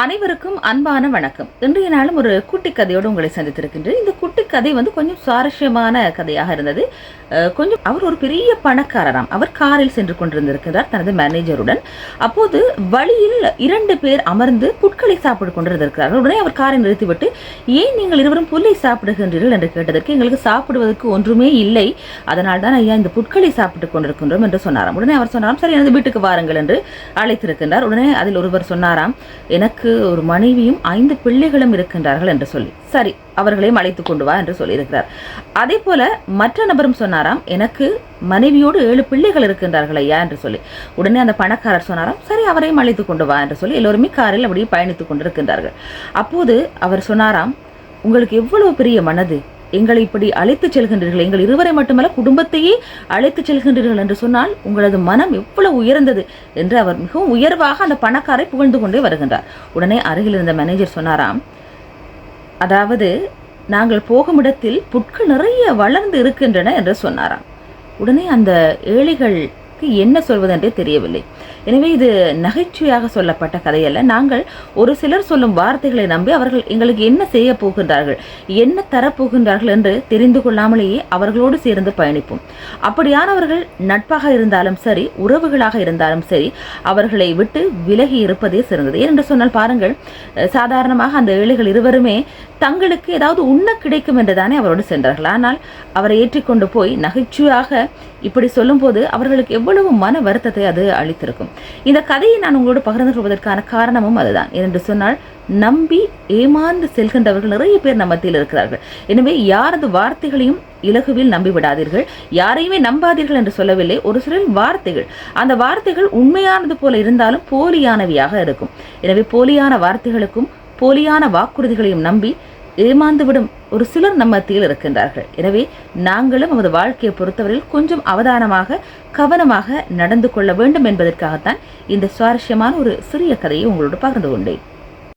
அனைவருக்கும் அன்பான வணக்கம். இன்றைய நாளும் ஒரு குட்டி கதையோடு உங்களை சந்தித்திருக்கின்றேன். இந்த குட்டி கதை கொஞ்சம் சுவாரஸ்யமான கதையாக இருந்தது. கொஞ்சம் அவர் ஒரு பெரிய பணக்காரராம். அவர் காரில் சென்று கொண்டிருந்திருக்கிறார் தனது மேனேஜருடன். அப்போது வழியில் 2 பேர் அமர்ந்து புட்களை சாப்பிட்டு கொண்டிருந்திருக்கிறார்கள். உடனே அவர் காரை நிறுத்திவிட்டு, ஏன் நீங்கள் இருவரும் புல்லை சாப்பிடுகின்றீர்கள் என்று கேட்டதற்கு, எங்களுக்கு சாப்பிடுவதற்கு ஒன்றுமே இல்லை, அதனால் தான் ஐயா இந்த புட்களை சாப்பிட்டுக் கொண்டிருக்கின்றோம் என்று சொன்னாராம். உடனே அவர் சொன்னாராம், சரி எனது வீட்டுக்கு வாருங்கள் என்று அழைத்திருக்கின்றார். உடனே அதில் ஒருவர் சொன்னாராம், எனக்கு ஒரு மனைவியும் 5 பிள்ளைகளும் இருக்கின்றார்கள் என்று சொல்லி, சரி அவர்களையும் அழைத்துக் கொண்டு வா என்று சொல்லியிருக்கிறார். அதே போல மற்ற நபரும் சொன்னாராம், எனக்கு மனைவியோடு 7 பிள்ளைகள் இருக்கின்றார்கள் ஐயா என்று சொல்லி. உடனே அந்த பணக்காரர் சொன்னாராம், சரி அவரையும் அழைத்துக் கொண்டு வா என்று சொல்லி எல்லோருமே காரில் அப்படியே பயணித்துக் கொண்டிருக்கின்றார்கள். அப்போது அவர் சொன்னாராம், உங்களுக்கு எவ்வளவு பெரிய மனது, எங்களை இப்படி அழைத்துச் செல்கின்றீர்கள், எங்கள் இருவரை மட்டுமல்ல குடும்பத்தையே அழைத்துச் செல்கின்றீர்கள் என்று சொன்னால் உங்களது மனம் எவ்வளவு உயர்ந்தது என்று அவர் மிகவும் உயர்வாக அந்த பணக்காரை புகழ்ந்து கொண்டே வருகின்றார். உடனே அருகில் இருந்த மேனேஜர் சொன்னாராம், அதாவது நாங்கள் போகும் இடத்தில் புட்கள் நிறைய வளர்ந்து இருக்கின்றன என்று சொன்னாராம். உடனே அந்த ஏழைகளுக்கு என்ன சொல்வதென்றே தெரியவில்லை. எனவே இது நகைச்சுவையாக சொல்லப்பட்ட கதையல்ல. நாங்கள் ஒரு சிலர் சொல்லும் வார்த்தைகளை நம்பி அவர்கள் எங்களுக்கு என்ன செய்ய போகின்றார்கள், என்ன தரப்போகின்றார்கள் என்று தெரிந்து கொள்ளாமலேயே அவர்களோடு சேர்ந்து பயணிப்போம். அப்படியானவர்கள் நட்பாக இருந்தாலும் சரி, உறவுகளாக இருந்தாலும் சரி, அவர்களை விட்டு விலகி இருப்பதே சிறந்தது. ஏனென்று சொன்னால் பாருங்கள், சாதாரணமாக அந்த ஏழைகள் இருவருமே தங்களுக்கு ஏதாவது உண்ண கிடைக்கும் என்றுதானே அவரோடு சென்றார்கள். ஆனால் அவரை ஏற்றிக்கொண்டு போய் நகைச்சுவையாக இப்படி சொல்லும் போது அவர்களுக்கு எவ்வளவு மன வருத்தத்தை அது அளித்திருக்கும். இந்த கதையை நான் உங்களோடு பகிர்ந்து கொள்வதற்கான காரணமும் அதுதான். ஏனென்று சொன்னால், நம்பி ஏமாந்து செல்கின்றவர்கள் நிறைய பேர் நம்ம மத்தியில் இருக்கிறார்கள். எனவே யாரது வார்த்தைகளையும் இலகுவில் நம்பி விடாதீர்கள், யாரையுமே நம்பாதீர்கள் என்று சொல்லவில்லை. ஒரு சிலர் வார்த்தைகள், அந்த வார்த்தைகள் உண்மையானது போல இருந்தாலும் போலியானவையாக இருக்கும். எனவே போலியான வார்த்தைகளுக்கும் போலியான வாக்குறுதிகளையும் நம்பி ஏமாந்துவிடும் ஒரு சிலர் நம்ம மத்தியில் இருக்கின்றார்கள். எனவே நாங்களும் நமது வாழ்க்கையை பொறுத்தவரையில் கொஞ்சம் அவதானமாக கவனமாக நடந்து கொள்ள வேண்டும் என்பதற்காகத்தான் இந்த சுவாரஸ்யமான ஒரு சிறிய கதையை உங்களோடு பகிர்ந்து கொண்டேன்.